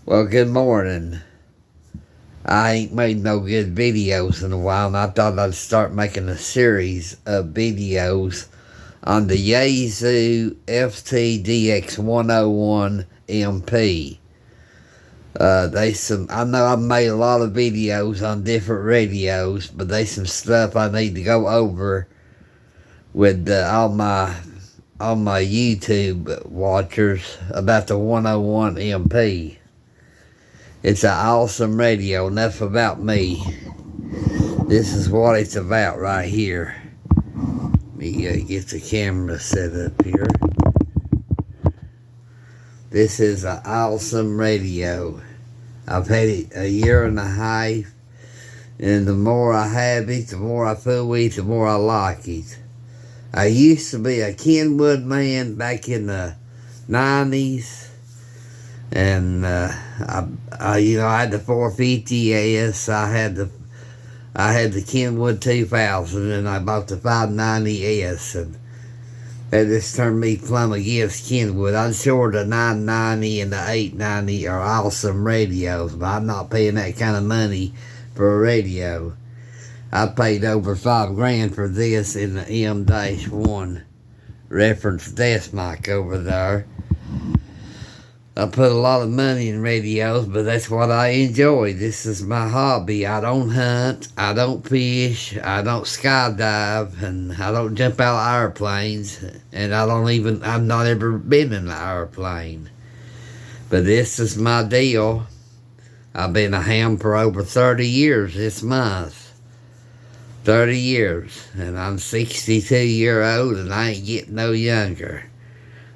Well, good morning. I ain't made no good videos in a while, and I thought I'd start making a series of videos on the Yaesu Ftdx101Mp. I know I've made a lot of videos on different radios, but there's some stuff I need to go over with all my YouTube watchers about the 101MP. It's an awesome radio, enough about me. This is what it's about right here. Let me get the camera set up here. This is an awesome radio. I've had it a year and a half, and the more I have it, the more I fool with it, the more I like it. I used to be a Kenwood man back in the 90s. And I had the 450S. I had the Kenwood 2000, and I bought the 590S, and that just turned me plumb against Kenwood. I'm sure the 990 and the 890 are awesome radios, but I'm not paying that kind of money for a radio. I paid over $5,000 for this in the M-1 reference desk mic over there. I put a lot of money in radios, but that's what I enjoy. This is my hobby. I don't hunt, I don't fish, I don't skydive, and I don't jump out of airplanes, and I've not ever been in an airplane. But this is my deal. I've been a ham for over 30 years this month. 30 years, and I'm 62 years old, and I ain't getting no younger.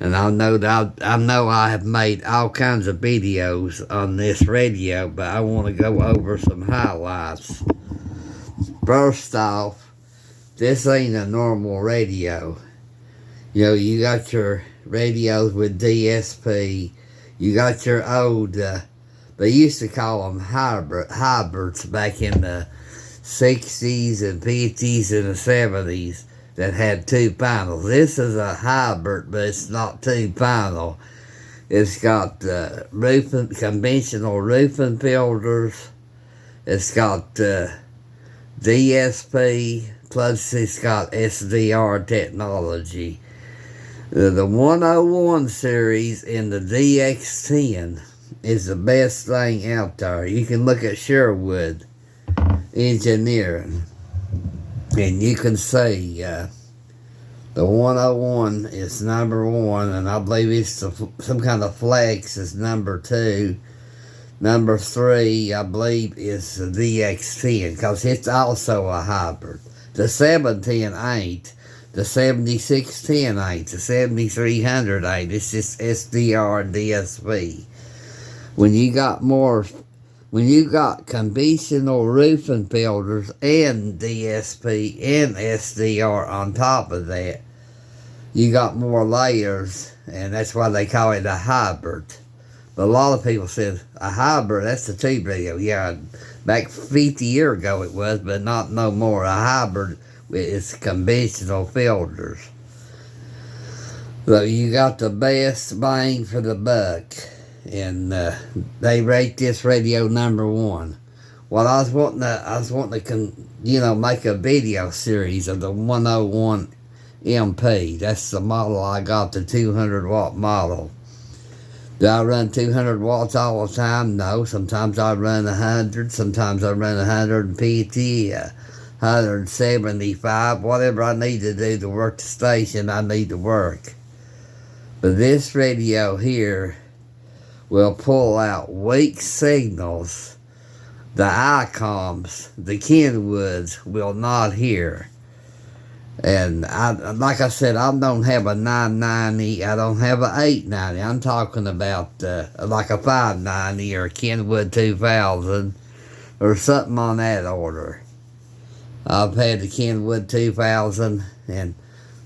And I know I have made all kinds of videos on this radio, but I want to go over some highlights. First off, this ain't a normal radio. You know, you got your radios with DSP. You got your old, they used to call them hybrids back in the 60s and 50s and the 70s. That had two panels. This is a hybrid, but it's not two panel. It's got conventional roofing filters. It's got DSP, plus it's got SDR technology. The 101 series in the DX10 is the best thing out there. You can look at Sherwood Engineering, and you can see the 101 is number 1, and I believe it's some kind of flex is number 2. Number 3, I believe, is the DX10, because it's also a hybrid. The 710 ain't. The 7610 ain't. The 7300 ain't. It's just SDR and DSP. When you got conventional roofing filters and DSP and SDR on top of that, you got more layers, and that's why they call it a hybrid. But a lot of people said a hybrid, that's the tube radio. Yeah, back 50 years ago it was, but not no more. A hybrid is conventional filters. So you got the best bang for the buck. And they rate this radio number 1. Well, I was wanting to make a video series of the 101 MP. That's the model I got, the 200 watt model. Do I run 200 watts all the time? No. Sometimes I run 100. Sometimes I run 150, 175. Whatever I need to do to work the station, I need to work. But this radio here will pull out weak signals. The ICOMs, the Kenwoods, will not hear. And like I said, I don't have a 990, I don't have an 890. I'm talking about like a 590 or a Kenwood 2000 or something on that order. I've had the Kenwood 2000, and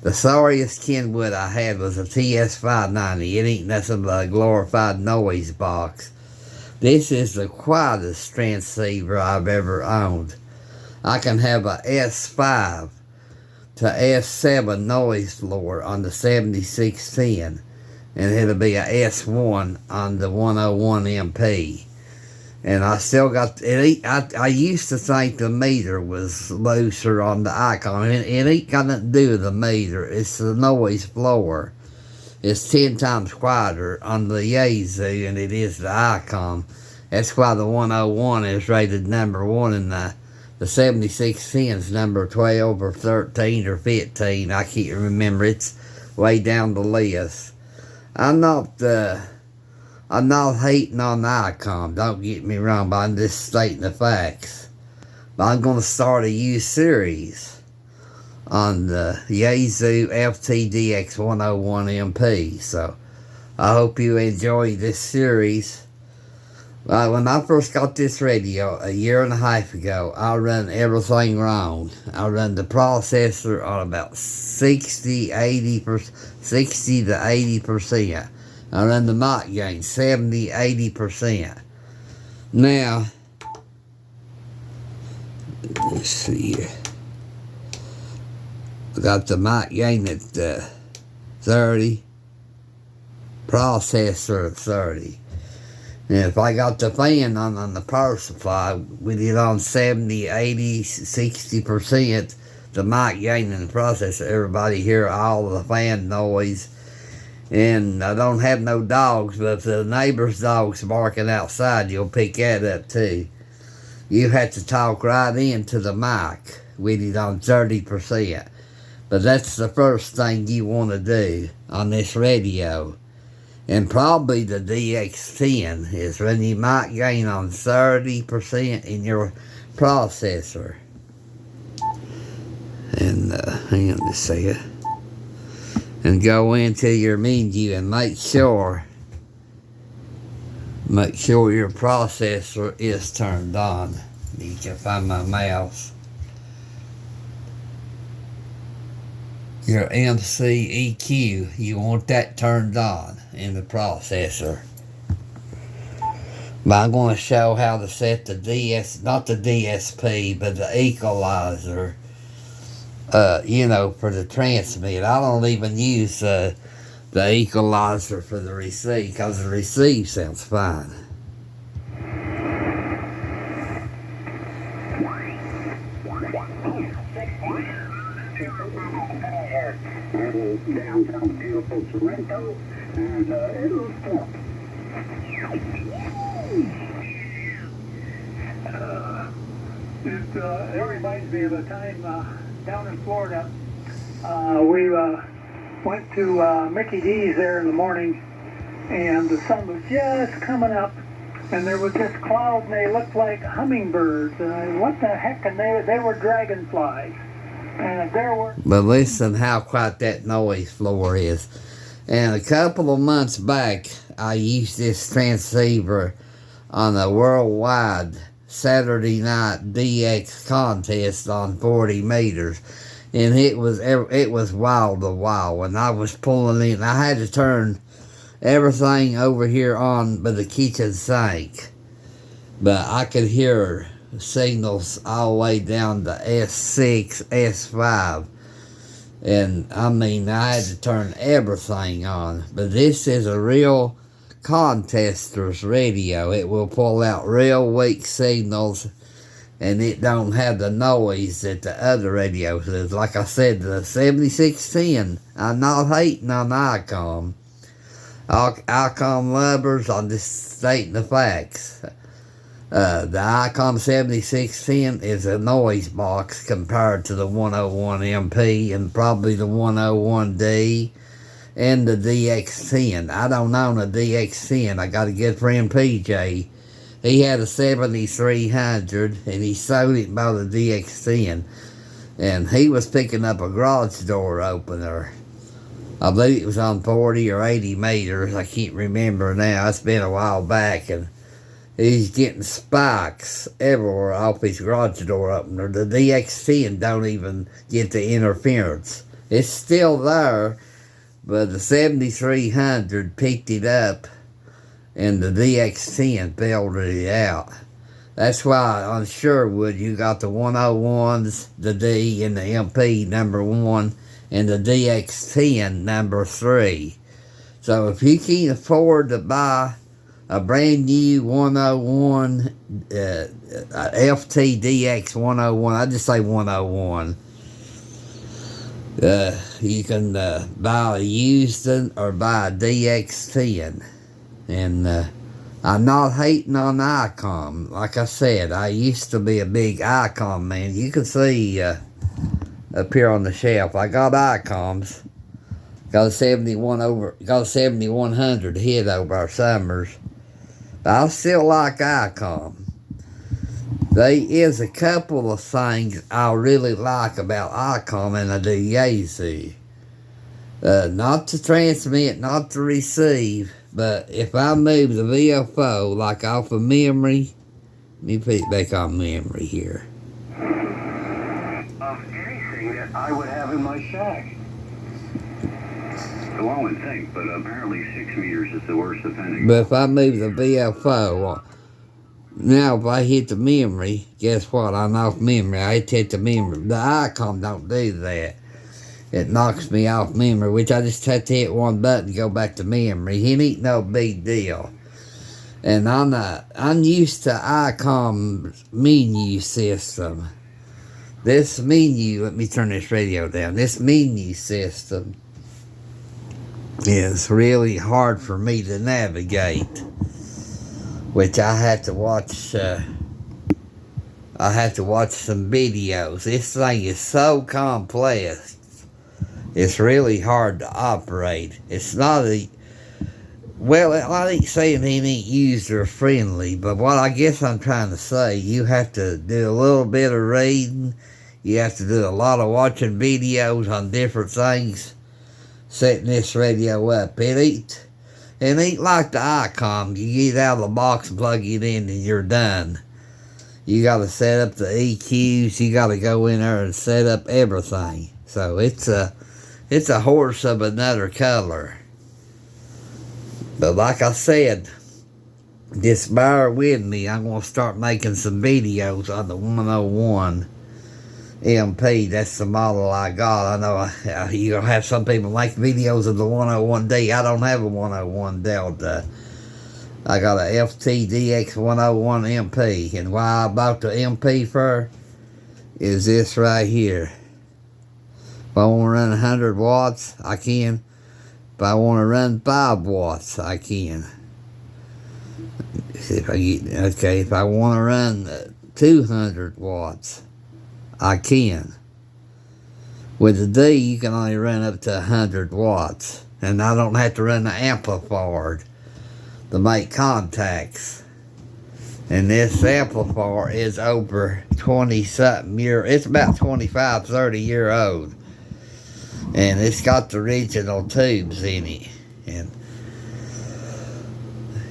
the sorriest Kenwood I had was a TS590. It ain't nothing but a glorified noise box. This is the quietest transceiver I've ever owned. I can have a S5 to S7 noise floor on the 7610, and it'll be a S1 on the 101MP. And I still got it. I used to think the meter was looser on the icon. It ain't got nothing to do with the meter. It's the noise floor. It's 10 times quieter on the Yaesu than it is the icon. That's why the 101 is rated number 1 and the 7610 is number 12 or 13 or 15. I can't remember. It's way down the list. I'm not hating on the icon, don't get me wrong, but I'm just stating the facts. But I'm going to start a new series on the Yaesu Ftdx101Mp. So I hope you enjoy this series. When I first got this radio a year and a half ago, I run everything wrong. I run the processor on about 60 to 80%. I run the mic gain 70, 80%. Now, let's see here. I got the mic gain at 30, processor at 30. And if I got the fan on the power supply with it on 70, 80, 60%, the mic gain and the processor, everybody hear all the fan noise. And I don't have no dogs, but if the neighbor's dog's barking outside, you'll pick that up too. You have to talk right into the mic with it on 30%. But that's the first thing you want to do on this radio. And probably the DX10 is when you mic gain on 30% in your processor. And hang on a second. And go into your menu and make sure your processor is turned on. You can find my mouse. Your MC EQ, you want that turned on in the processor. But I'm going to show how to set the not the DSP, but the equalizer. For the transmit. I don't even use the equalizer for the receive, because the receive sounds fine. Downtown beautiful Sorrento, and it'll stop. It reminds me of a time down in Florida. We went to Mickey D's there in the morning, and the sun was just coming up, and there was just clouds, and they looked like hummingbirds. And what the heck? And they were dragonflies. And there were. But listen how quiet that noise floor is. And a couple of months back, I used this transceiver on a worldwide Saturday night DX contest on 40 meters. And it was wild to wild. When I was pulling in, I had to turn everything over here on by the kitchen sink. But I could hear signals all the way down to S6, S5. And I mean, I had to turn everything on. But this is a real contester's radio. It will pull out real weak signals, and it don't have the noise that the other radios does. Like I said, the 7610, I'm not hating on Icom. Icom lovers, I'm just stating the facts. The Icom 7610 is a noise box compared to the 101MP and probably the 101D and the DX10. I don't own a DX10. I got a good friend, PJ. He had a 7300 and he sold it by the DX10. And he was picking up a garage door opener. I believe it was on 40 or 80 meters. I can't remember now. It's been a while back. And he's getting spikes everywhere off his garage door opener. The DX10 don't even get the interference. It's still there, but the 7300 picked it up, and the DX10 filtered it out. That's why on Sherwood you got the 101s, the D, and the MP number 1, and the DX10 number 3. So if you can't afford to buy a brand new 101 Ftdx101, I just say 101. You can buy a used one or buy a DX10. And I'm not hating on ICOM. Like I said, I used to be a big ICOM man. You can see up here on the shelf, I got ICOMs. Got a 7100 hit over our summers. But I still like ICOM. There is a couple of things I really like about ICOM, and I do Yaesu. Not to transmit, not to receive, but if I move the VFO like off of memory, let me put it back on memory here. Of anything that I would have in my shack. So I would think, but apparently 6 meters is the worst offending. But if I move the VFO, now if I hit the memory, guess what? I'm off memory. I hit the memory. The ICOM don't do that. It knocks me off memory, which I just have to hit one button to go back to memory. It ain't no big deal. And I'm used to ICOM's menu system. This menu, let me turn this radio down. This menu system is really hard for me to navigate, which I have to watch some videos. This thing is so complex. It's really hard to operate. It's not well, I ain't saying it ain't user friendly, but what I guess I'm trying to say, you have to do a little bit of reading. You have to do a lot of watching videos on different things, setting this radio up. It ain't like the ICOM. You get out of the box and plug it in and you're done. You got to set up the EQs. You got to go in there and set up everything. So it's a horse of another color. But like I said, just bear with me. I'm going to start making some videos on the 101MP. That's the model I got. I know you're going to have some people make videos of the 101D. I don't have a 101 Delta. I got a Ftdx101Mp. And why I bought the MP for is this right here. If I want to run 100 watts, I can. If I want to run 5 watts, I can. See if I get, okay, if I want to run 200 watts, I can. With the D, you can only run up to 100 watts. And I don't have to run the amplifier to make contacts. And this amplifier is over 20-something year. It's about 25, 30 year old. And it's got the original tubes in it. And,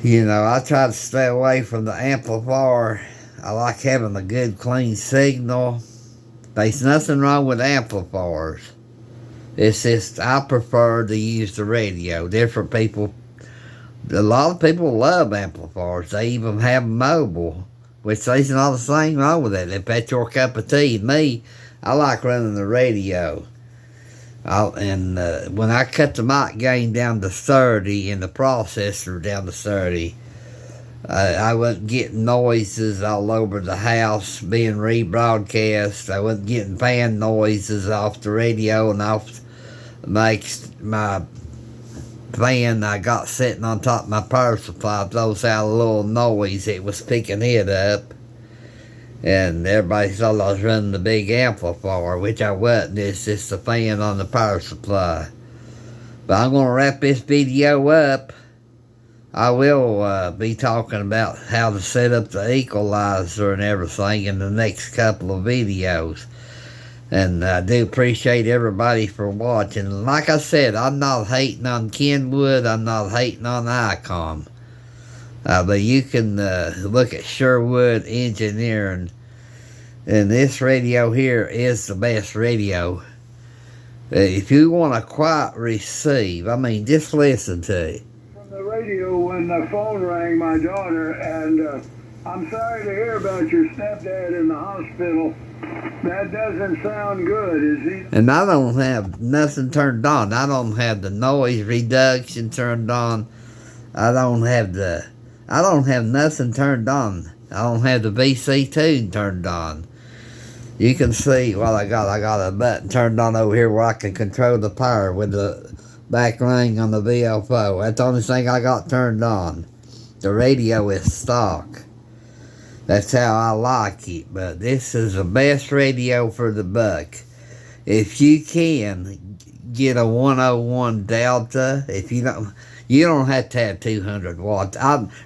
you know, I try to stay away from the amplifier. I like having a good, clean signal. There's nothing wrong with amplifiers. It's just, I prefer to use the radio. Different people, a lot of people love amplifiers. They even have them mobile, which there's not a thing wrong with that. If that's your cup of tea. Me, I like running the radio. When I cut the mic gain down to 30 and the processor down to 30, I wasn't getting noises all over the house being rebroadcast. I wasn't getting fan noises off the radio and off my fan I got sitting on top of my power supply. Those out a little noise. It was picking it up. And everybody thought I was running the big amplifier, which I wasn't. It's just a fan on the power supply. But I'm going to wrap this video up. I will be talking about how to set up the equalizer and everything in the next couple of videos. And I do appreciate everybody for watching. Like I said, I'm not hating on Kenwood. I'm not hating on ICOM. But you can look at Sherwood Engineering. And this radio here is the best radio. If you want a quiet receive, I mean, just listen to it. From the radio when the phone rang, my daughter, and I'm sorry to hear about your stepdad in the hospital. That doesn't sound good, is it? And I don't have nothing turned on. I don't have the noise reduction turned on. I don't have nothing turned on. I don't have the VC tune turned on. You can see what I got a button turned on over here where I can control the power with the back ring on the VFO. That's the only thing I got turned on. The radio is stock. That's how I like it. But this is the best radio for the buck. If you can get a 101 Delta, you don't have to have 200 watts.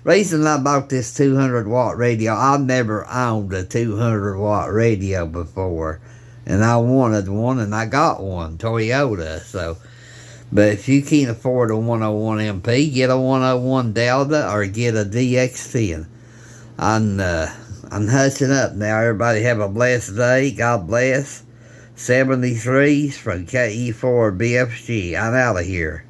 Reason I bought this 200 watt radio, I've never owned a 200 watt radio before. And I wanted one and I got one, Toyota. So, but if you can't afford a 101MP, get a 101 Delta or get a DX10. I'm hushing up now. Everybody have a blessed day. God bless. 73s from KE4 BFG. I'm out of here.